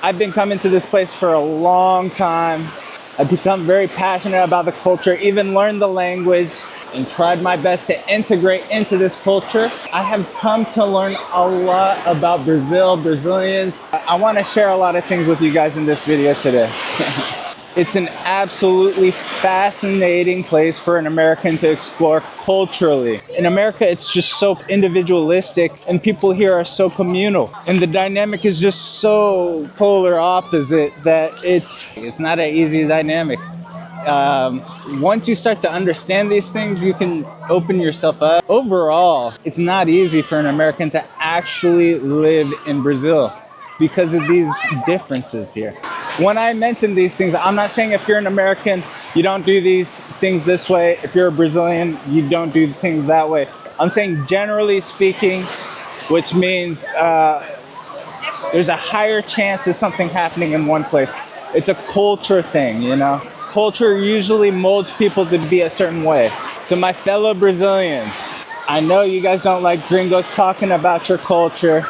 I've been coming to this place for a long time. I've become very passionate about the culture, even learned the language and tried my best to integrate into this culture. I have come to learn a lot about Brazil, Brazilians. I want to share a lot of things with you guys in this video today. It's an absolutely fascinating place for an American to explore culturally. In America, it's just so individualistic and people here are so communal. And the dynamic is just so polar opposite that it's not an easy dynamic. Once you start to understand these things, you can open yourself up. Overall, it's not easy for an American to actually live in Brazil because of these differences here. When I mention these things, I'm not saying if you're an American, you don't do these things this way. If you're a Brazilian, you don't do things that way. I'm saying generally speaking, which means there's a higher chance of something happening in one place. It's a culture thing, you know? Culture usually molds people to be a certain way. To my fellow Brazilians, I know you guys don't like gringos talking about your culture,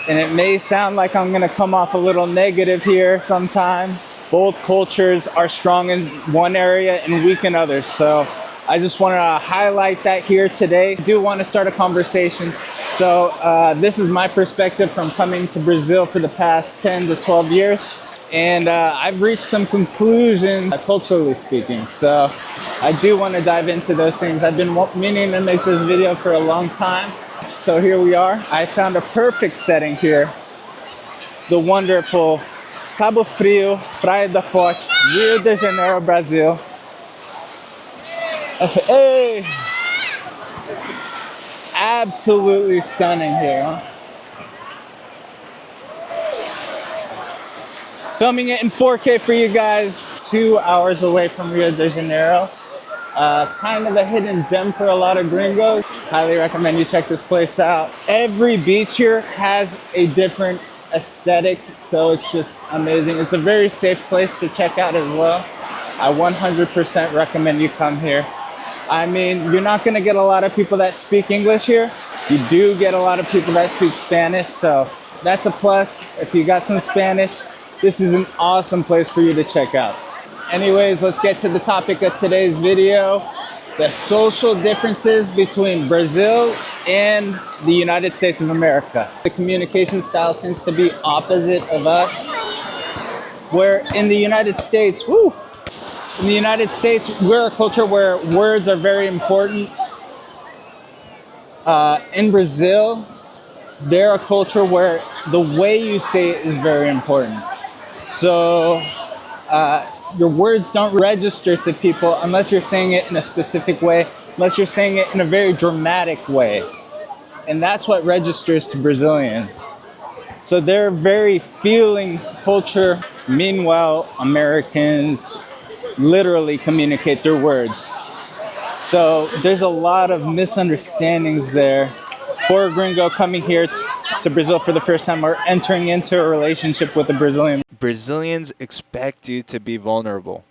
and it may sound like I'm gonna come off a little negative here sometimes. Both cultures are strong in one area and weak in others. So I just wanted to highlight that here today. I do want to start a conversation. So this is my perspective from coming to Brazil for the past 10 to 12 years. And I've reached some conclusions, culturally speaking. So I do want to dive into those things. I've been meaning to make this video for a long time. So here we are. I found a perfect setting here. The wonderful Cabo Frio, Praia da Forte, Rio de Janeiro, Brazil. Hey! Absolutely stunning here, huh? Filming it in 4K for you guys, 2 hours away from Rio de Janeiro. Kind of a hidden gem for a lot of gringos. Highly recommend you check this place out. Every beach here has a different aesthetic, so it's just amazing. It's a very safe place to check out as well. I 100% recommend you come here. I mean, you're not gonna get a lot of people that speak English here. You do get a lot of people that speak Spanish, so that's a plus. If you got some Spanish, this is an awesome place for you to check out. Anyways, let's get to the topic of today's video. The social differences between Brazil and the United States of America. The communication style seems to be opposite of us. Where in the United States, in the United States, we're a culture where words are very important. In Brazil, they're a culture where the way you say it is very important. So your words don't register to people unless you're saying it in a specific way, unless you're saying it in a very dramatic way. And that's what registers to Brazilians. So they're very feeling culture. Meanwhile, Americans literally communicate their words. So there's a lot of misunderstandings there. For a gringo coming here to Brazil for the first time or entering into a relationship with a Brazilian. Brazilians expect you to be vulnerable.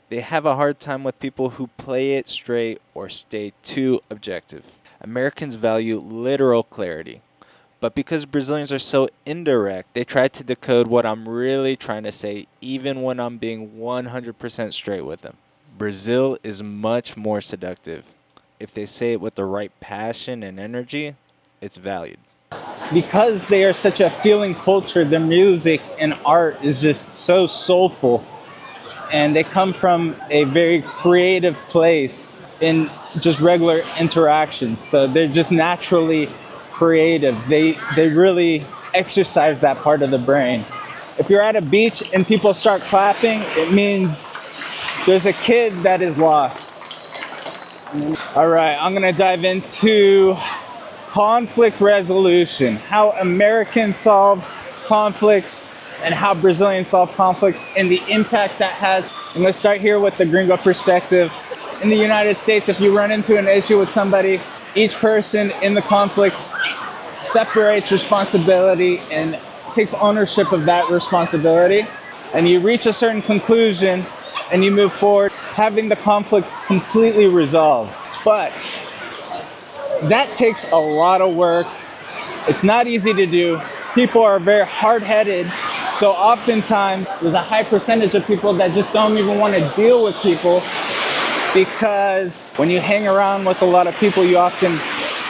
They have a hard time with people who play it straight or stay too objective. Americans value literal clarity. But because Brazilians are so indirect, they try to decode what I'm really trying to say, even when I'm being 100% straight with them. Brazil is much more seductive. If they say it with the right passion and energy, it's valued. Because they are such a feeling culture, their music and art is just so soulful. And they come from a very creative place in just regular interactions. So they're just naturally creative. They really exercise that part of the brain. If you're at a beach and people start clapping, it means there's a kid that is lost. All right, I'm gonna dive into conflict resolution, how Americans solve conflicts and how Brazilians solve conflicts and the impact that has. And let's start here with the gringo perspective. In the United States, if you run into an issue with somebody, each person in the conflict separates responsibility and takes ownership of that responsibility. And you reach a certain conclusion and you move forward, having the conflict completely resolved. But that takes a lot of work. It's not easy to do. People are very hard-headed So oftentimes, there's a high percentage of people that just don't even want to deal with people, because when you hang around with a lot of people, you often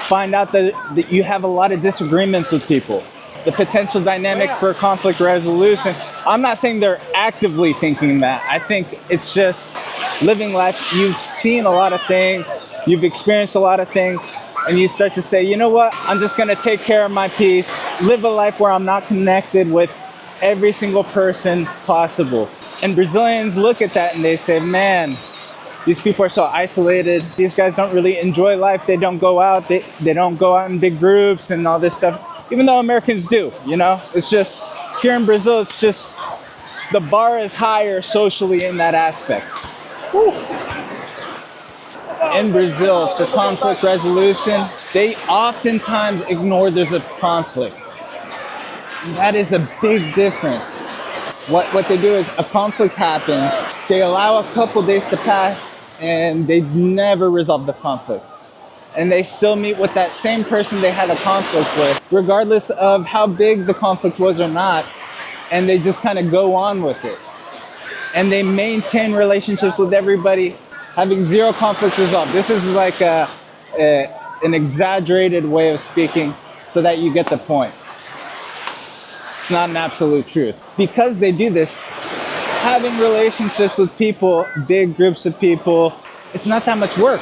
find out that you have a lot of disagreements with people. The potential dynamic for conflict resolution, I'm not saying they're actively thinking that. I think it's just living life. You've seen a lot of things, you've experienced a lot of things, and you start to say, you know what, I'm just gonna take care of my peace, live a life where I'm not connected with every single person possible. And Brazilians look at that and they say, man, these people are so isolated. These guys don't really enjoy life. They don't go out. They don't go out in big groups and all this stuff. Even though Americans do, you know? It's just, here in Brazil, it's just, the bar is higher socially in that aspect. Whew. In Brazil, for conflict resolution, they oftentimes ignore there's a conflict. That is a big difference. What they do is, a conflict happens, they allow a couple days to pass, and they never resolve the conflict. And they still meet with that same person they had a conflict with, regardless of how big the conflict was or not, and they just kind of go on with it. And they maintain relationships with everybody, having zero conflict resolved. This is like an exaggerated way of speaking so that you get the point. It's not an absolute truth. Because they do this, having relationships with people, big groups of people, it's not that much work.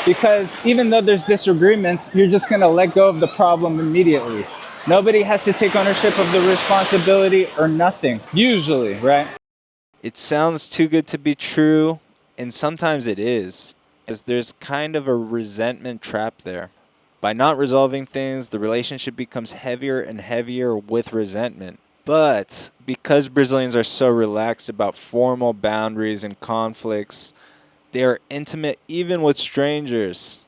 Because even though there's disagreements, you're just gonna let go of the problem immediately. Nobody has to take ownership of the responsibility or nothing, usually, right? It sounds too good to be true, and sometimes it is, as there's kind of a resentment trap there. By not resolving things, the relationship becomes heavier and heavier with resentment. But because Brazilians are so relaxed about formal boundaries and conflicts, they are intimate even with strangers.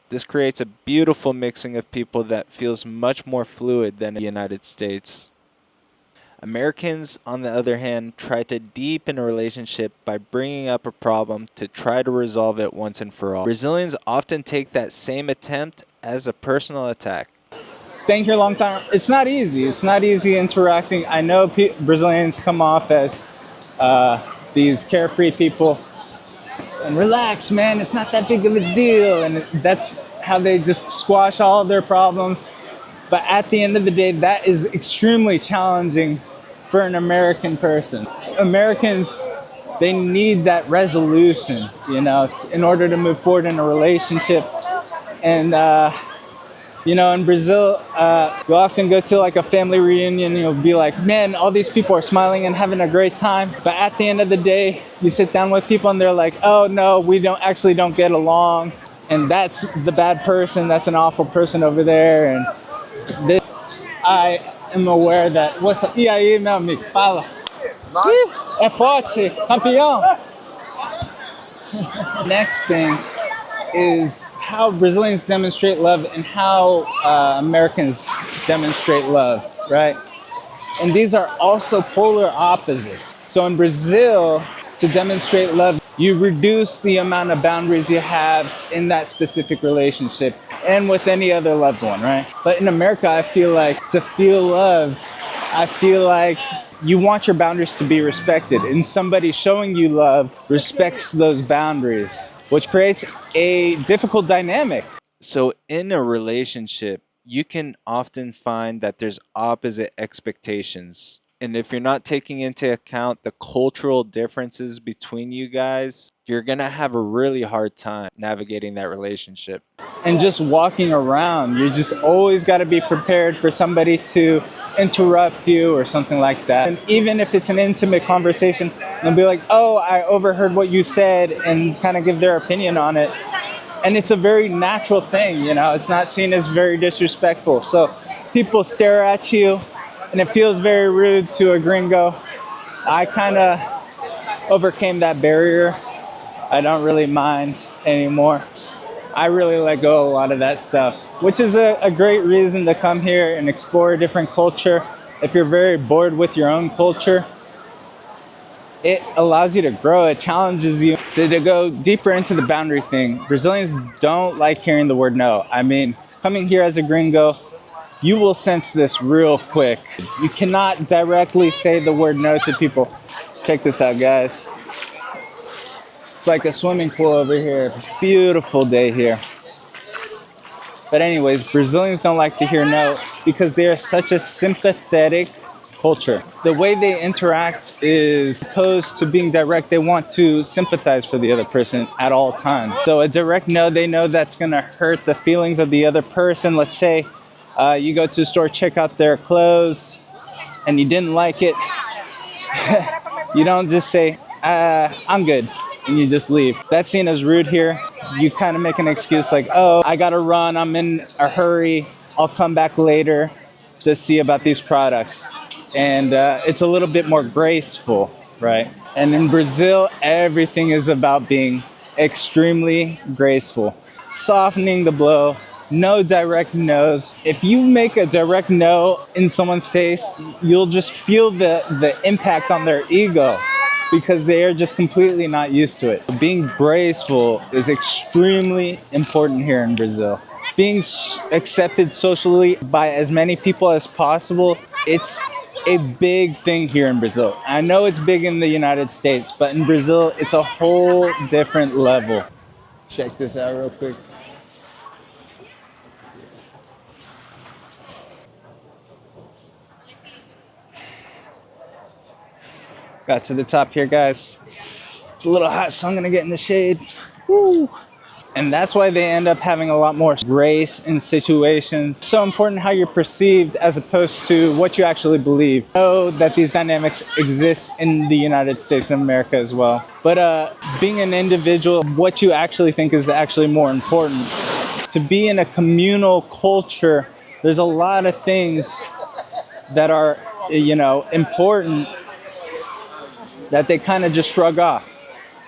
This creates a beautiful mixing of people that feels much more fluid than the United States. Americans, on the other hand, try to deepen a relationship by bringing up a problem to try to resolve it once and for all. Brazilians often take that same attempt as a personal attack. Staying here a long time, it's not easy. It's not easy interacting. I know Brazilians come off as these carefree people. And relax, man, it's not that big of a deal. And that's how they just squash all of their problems. But at the end of the day, that is extremely challenging for an American person. Americans, they need that resolution, you know, in order to move forward in a relationship. And, you know, in Brazil, you'll often go to like a family reunion, you'll be like, man, all these people are smiling and having a great time. But at the end of the day, you sit down with people and they're like, oh no, we don't get along. And that's the bad person, that's an awful person over there. And I am aware that, what's up? E aí, meu amigo? Fala. É forte, campeão. Next thing is how Brazilians demonstrate love and how Americans demonstrate love, right? And these are also polar opposites. So in Brazil, to demonstrate love, you reduce the amount of boundaries you have in that specific relationship and with any other loved one, right? But in America, I feel like to feel loved, I feel like you want your boundaries to be respected, and somebody showing you love respects those boundaries, which creates a difficult dynamic. So in a relationship, you can often find that there's opposite expectations. And if you're not taking into account the cultural differences between you guys, you're going to have a really hard time navigating that relationship. And just walking around, you just always got to be prepared for somebody to interrupt you or something like that. And even if it's an intimate conversation, they'll be like, oh, I overheard what you said, and kind of give their opinion on it. And it's a very natural thing, you know, it's not seen as very disrespectful. So people stare at you and it feels very rude to a gringo. I kind of overcame that barrier. I don't really mind anymore. I really let go of a lot of that stuff, which is a great reason to come here and explore a different culture. If you're very bored with your own culture, it allows you to grow, it challenges you. So to go deeper into the boundary thing, Brazilians don't like hearing the word no. I mean, coming here as a gringo, you will sense this real quick. You cannot directly say the word no to people. Check this out, guys. It's like a swimming pool over here. Beautiful day here. But anyways, Brazilians don't like to hear no because they are such a sympathetic culture. The way they interact is opposed to being direct. They want to sympathize for the other person at all times. So a direct no, they know that's gonna hurt the feelings of the other person. Let's say you go to a store, check out their clothes, and you didn't like it. You don't just say, I'm good, and you just leave. That's seen as rude here. You kind of make an excuse like, oh, I gotta run, I'm in a hurry, I'll come back later to see about these products. And it's a little bit more graceful, right? And in Brazil, everything is about being extremely graceful. Softening the blow, no direct no's. If you make a direct no in someone's face, you'll just feel the impact on their ego because they are just completely not used to it. Being graceful is extremely important here in Brazil. Being accepted socially by as many people as possible, it's a big thing here in Brazil. I know it's big in the United States, but in Brazil, it's a whole different level. Check this out real quick. Got to the top here, guys. It's a little hot, so I'm gonna get in the shade. Woo! And that's why they end up having a lot more grace in situations. So important how you're perceived as opposed to what you actually believe. Know that these dynamics exist in the United States of America as well. But being an individual, what you actually think is actually more important. To be in a communal culture, there's a lot of things that are, important that they kind of just shrug off.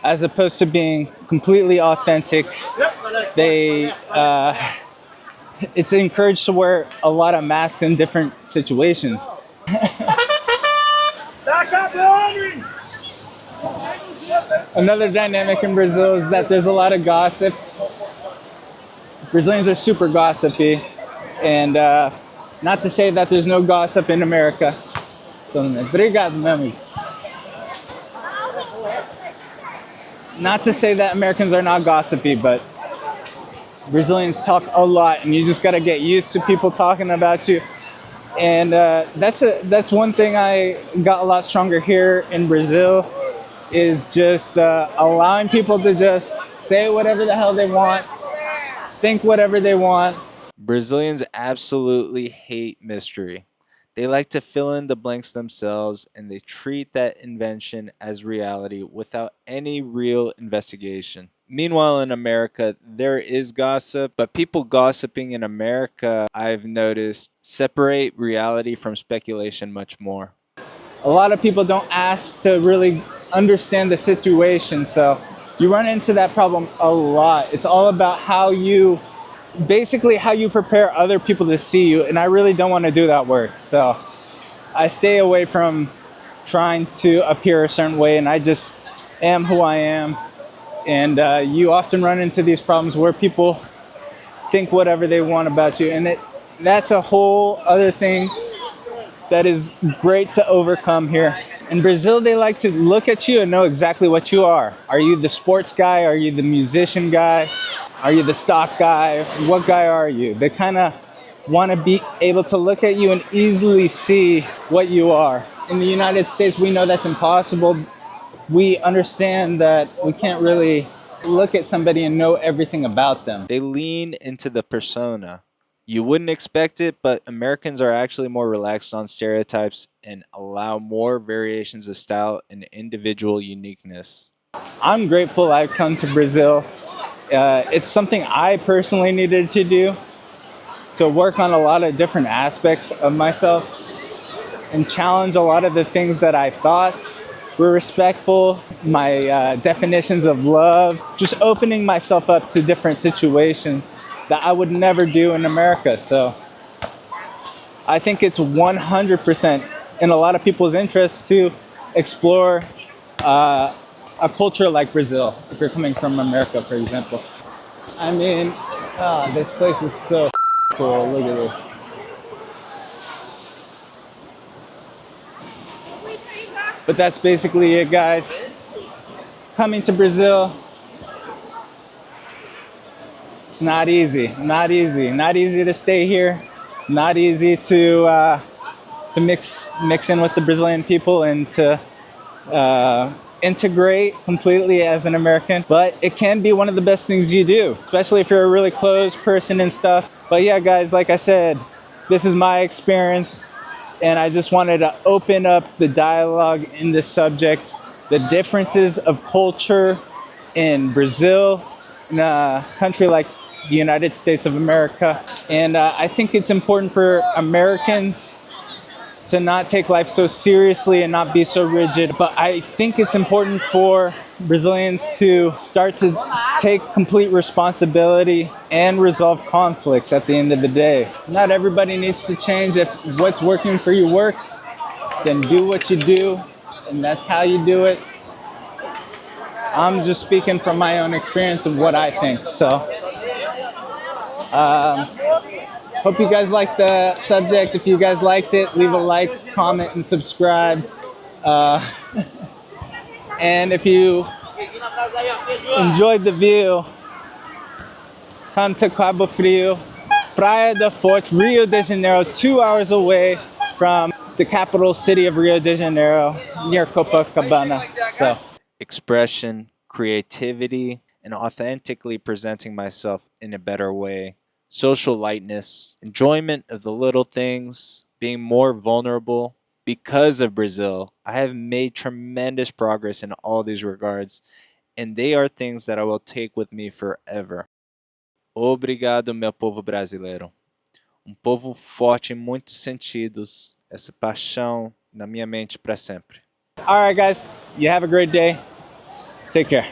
As opposed to being completely authentic, it's encouraged to wear a lot of masks in different situations. Another dynamic in Brazil is that there's a lot of gossip. Brazilians are super gossipy, and not to say that there's no gossip in America. Obrigado, meu amigo. Not to say that Americans are not gossipy, but Brazilians talk a lot, and you just got to get used to people talking about you. And that's one thing I got a lot stronger here in Brazil, is just allowing people to just say whatever the hell they want, think whatever they want. Brazilians absolutely hate mystery. They like to fill in the blanks themselves, and they treat that invention as reality without any real investigation. Meanwhile, in America, there is gossip, but people gossiping in America, I've noticed, separate reality from speculation much more. A lot of people don't ask to really understand the situation, so you run into that problem a lot. It's all about how you prepare other people to see you, and I really don't want to do that work. So I stay away from trying to appear a certain way, and I just am who I am. And you often run into these problems where people think whatever they want about you, and that's a whole other thing that is great to overcome here. In Brazil, they like to look at you and know exactly what you are. Are you the sports guy? Are you the musician guy? Are you the stock guy? What guy are you? They kind of want to be able to look at you and easily see what you are. In the United States, we know that's impossible. We understand that we can't really look at somebody and know everything about them. They lean into the persona. You wouldn't expect it, but Americans are actually more relaxed on stereotypes and allow more variations of style and individual uniqueness. I'm grateful I've come to Brazil. It's something I personally needed to do, to work on a lot of different aspects of myself and challenge a lot of the things that I thought were respectful, my definitions of love, just opening myself up to different situations that I would never do in America. So I think it's 100% in a lot of people's interest to explore a culture like Brazil, if you're coming from America, for example. I mean, this place is so cool. Look at this. But that's basically it, guys. Coming to Brazil, it's not easy. Not easy to stay here. Not easy to mix in with the Brazilian people and to integrate completely as an American. But it can be one of the best things you do, especially if you're a really close person and stuff. But yeah, guys, like I said, this is my experience, and I just wanted to open up the dialogue in this subject, the differences of culture in Brazil, in a country like the United States of America. And I think it's important for Americans to not take life so seriously and not be so rigid. But I think it's important for Brazilians to start to take complete responsibility and resolve conflicts at the end of the day. Not everybody needs to change. If what's working for you works, then do what you do, and that's how you do it. I'm just speaking from my own experience of what I think. So hope you guys liked the subject. If you guys liked it, leave a like, comment, and subscribe. And if you enjoyed the view, come to Cabo Frio, Praia da Forte, Rio de Janeiro, 2 hours away from the capital city of Rio de Janeiro, near Copacabana. So, Expression, creativity, and authentically presenting myself in a better way. Social lightness, enjoyment of the little things, being more vulnerable. Because of Brazil, I have made tremendous progress in all these regards, and they are things that I will take with me forever. Obrigado, meu povo brasileiro. Povo forte em muitos sentidos, essa paixão na minha mente para sempre. all right, guys, you have a great day. Take care.